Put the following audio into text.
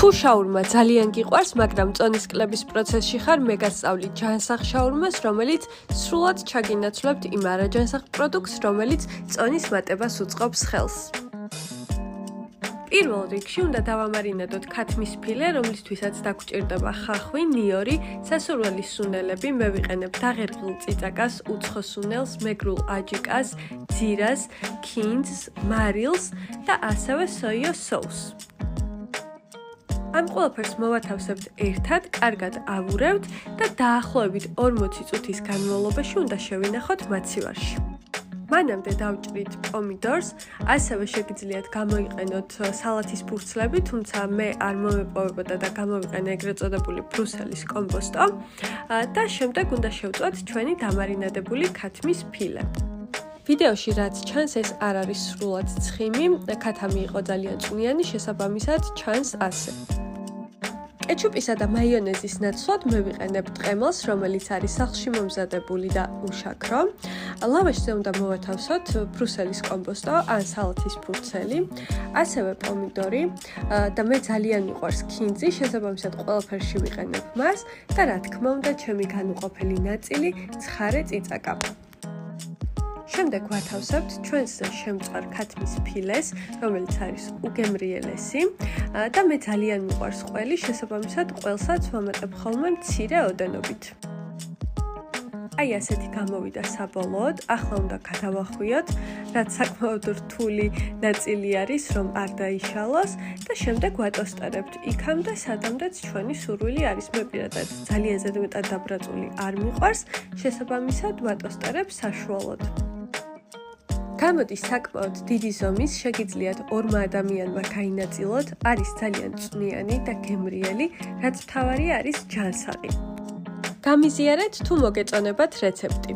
თუ შაურმა ძალიან გიყვარს, მაგრამ წონის კლების პროცესში ხარ, მეგასწავლი ჯანსაღ შაურმას, რომელიც სრულად ჩაგინაცვლებთ იმ არაჯანსაღ პროდუქტს, რომელიც წონის მატებას უწყობს ხელს. პირველ რიგში უნდა დავამარინადოთ ქათმის ფილე, რომლისთვისაც დაგჭირდება ხახვი, ნიორი, სასურველი სუნელები, მე ვიყენებ დაღერღილ წიწაკას, უცხო სუნელს, მეგრულ აჯიკას, ძირას, ქინძს, მარილს და ასევე სოიო соуს. ამ ყველაფერს მოვათავსებთ ერთად, კარგად ავურევთ და დაახლოებით 40 წუთის განმავლობაში უნდა შევინახოთ მაცივარში. მანამდე დავჭრით პომიდორს, ასევე შეგიძლიათ გამოიყენოთ სალათის ფურცლები, თუმცა მე არ მომეპოვებოდა და გამოვიყენე ეგრეთ წოდებული ბრუსელის კომპოსტო და შემდეგ უნდა შევწვათ ჩვენი დამარინადებული ქათმის ფილე. ვიდეოში რაც ჩანს, ეს არ არის სრულად ცხიმი, ქათამი იყო ძალიან წვნიანი, შესაბამისად ჩანს ასე. კეჩუპისა და მაიონეზის ნაცვლად მე ვიყენებ ტყემალს, რომელიც არის სახლში მომზადებული და უშაქრო. ლავაშზე უნდა მოვათავსოთ ბრუსელის კომპოსტო ან სალათის ფურცელი, ასევე პომიდორი და მე ძალიან მიყვარს ქინძი, შესაბამისად ყველაფერში ვიყენებ მას და რა თქმა უნდა, ჩემი განუყოფელი ნაწილი ცხარე წიწაკა. შემდეგ ვათავსებთ ჩვენს შემწვარ ქათმის ფილეს, რომელიც არის უგემრიელესი და მე ძალიან მიყვარს ყველი, შესაბამისად ყველსაც ვამატებ ხოლმე მცირე ოდენობით. აი ასეთი გამოვიდა საბოლოოდ, ახლა უნდა გადავახვიოთ, რაც საკმაოდ რთული ნაწილი არის, რომ არ დაიშალოს და შემდეგ ვატოსტერებთ იქამდე, სადამდეც ჩვენი სურვილი არის. მე პირადად ძალიან ზედმეტად დაბრაწული არ მიყვარს, შესაბამისად ვატოსტერებ საშუალოდ. გამოდის საკმაოდ დიდი ზომის, შეგიძლიათ ორმა ადამიანმა გაინაწილოთ, არის ძალიან წვნიანი და გემრიელი, რაც მთავარი არის ჯანსაღი. გამიზიარეთ თუ მოგეწონებათ რეცეპტი.